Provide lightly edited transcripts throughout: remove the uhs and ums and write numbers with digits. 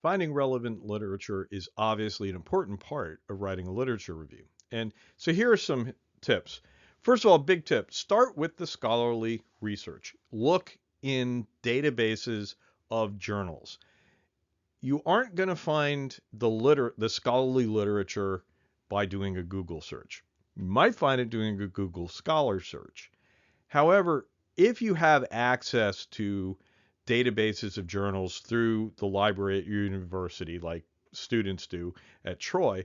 Finding relevant literature is obviously an important part of writing a literature review. And so here are some tips. First of all, big tip, start with the scholarly research. Look in databases of journals. You aren't going to find the scholarly literature by doing a Google search. You might find it doing a Google Scholar search. However, if you have access to databases of journals through the library at your university, like students do at Troy,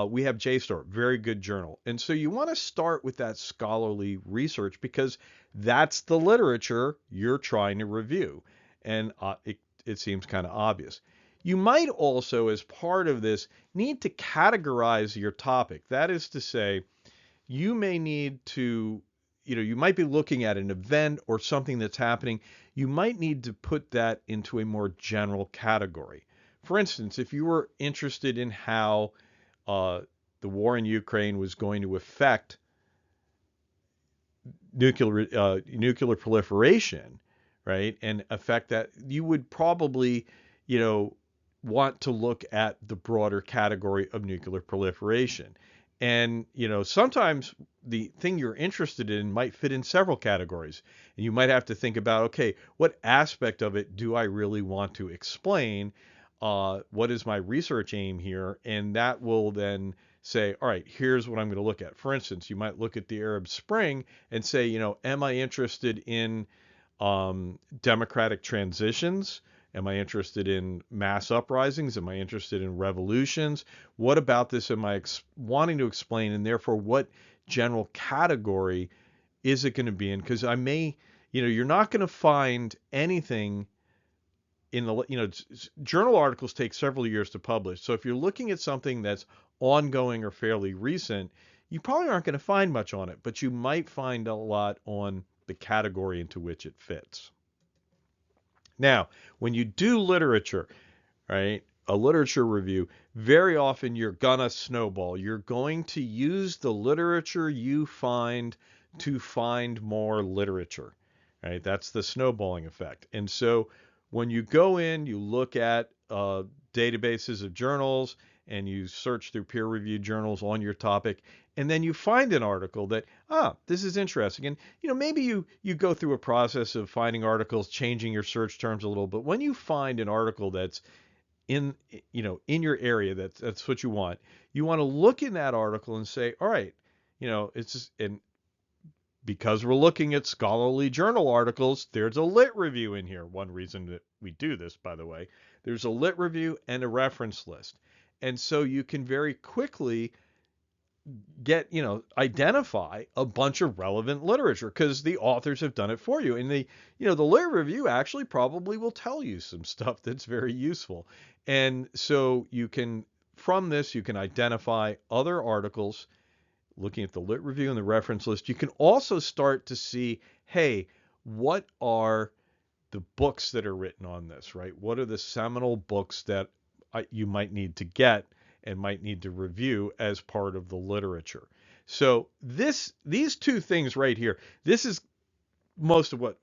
we have JSTOR, very good journal. And so you want to start with that scholarly research because that's the literature you're trying to review. And it seems kind of obvious. You might also, as part of this, need to categorize your topic. That is to say, you may need to, you might be looking at an event or something that's happening. You might need to put that into a more general category. For instance, if you were interested in how the war in Ukraine was going to affect nuclear proliferation, right, and affect that, you would probably, you know, want to look at the broader category of nuclear proliferation. And, sometimes the thing you're interested in might fit in several categories. And you might have to think about, okay, what aspect of it do I really want to explain? What is my research aim here? And that will then say, all right, here's what I'm going to look at. For instance, you might look at the Arab Spring and say, am I interested in democratic transitions? Am I interested in mass uprisings? Am I interested in revolutions? What about this am I wanting to explain? And therefore, what general category is it going to be in? Because you're not going to find anything in the, journal articles take several years to publish. So if you're looking at something that's ongoing or fairly recent, you probably aren't going to find much on it, but you might find a lot on the category into which it fits. Now, when you do literature, right, a literature review, very often you're gonna snowball. You're going to use the literature you find to find more literature, right? That's the snowballing effect. And so when you go in, you look at databases of journals and you search through peer-reviewed journals on your topic, and then you find an article that, this is interesting. And maybe you go through a process of finding articles, changing your search terms a little, but when you find an article that's in in your area, that's what you want to look in that article and say, all right, it's just, and because we're looking at scholarly journal articles, there's a lit review in here. One reason that we do this, by the way, there's a lit review and a reference list. And so you can very quickly identify a bunch of relevant literature because the authors have done it for you. And the lit review actually probably will tell you some stuff that's very useful. And so from this, you can identify other articles looking at the lit review and the reference list. You can also start to see, hey, what are the books that are written on this, right? What are the seminal books that you might need to get and might need to review as part of the literature? So these two things right here, this is going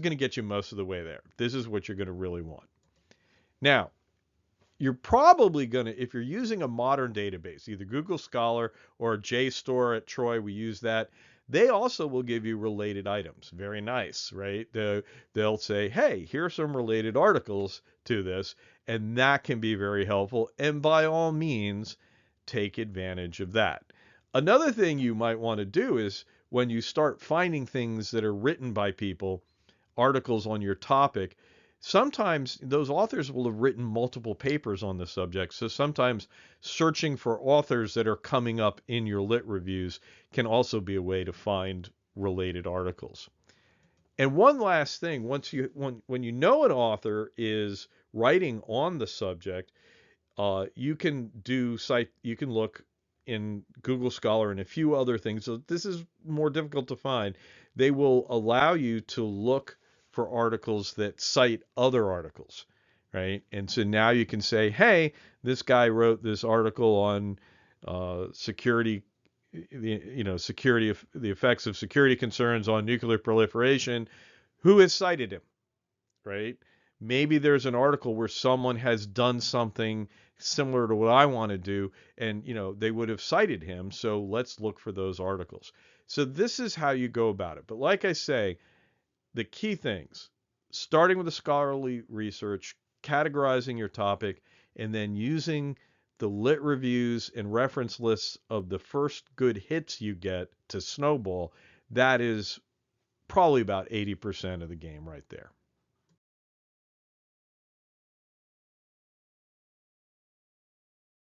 to get you most of the way there. This is what you're going to really want. Now, you're probably going to, if you're using a modern database, either Google Scholar or JSTOR at Troy, we use that. They also will give you related items. Very nice, right? They'll say, hey, here are some related articles to this, and that can be very helpful. And by all means, take advantage of that. Another thing you might want to do is when you start finding things that are written by people, articles on your topic, sometimes those authors will have written multiple papers on the subject. So sometimes searching for authors that are coming up in your lit reviews can also be a way to find related articles. And one last thing, when you know an author is writing on the subject, you can look in Google Scholar and a few other things. So this is more difficult to find. They will allow you to look for articles that cite other articles, right? And so now you can say, hey, this guy wrote this article on security, security, the effects of security concerns on nuclear proliferation. Who has cited him, right? maybe there's an article where someone has done something similar to what I want to do, and they would have cited him, so let's look for those articles. So this is how you go about it. But like I say, the key things, starting with the scholarly research, categorizing your topic, and then using the lit reviews and reference lists of the first good hits you get to snowball, that is probably about 80% of the game right there.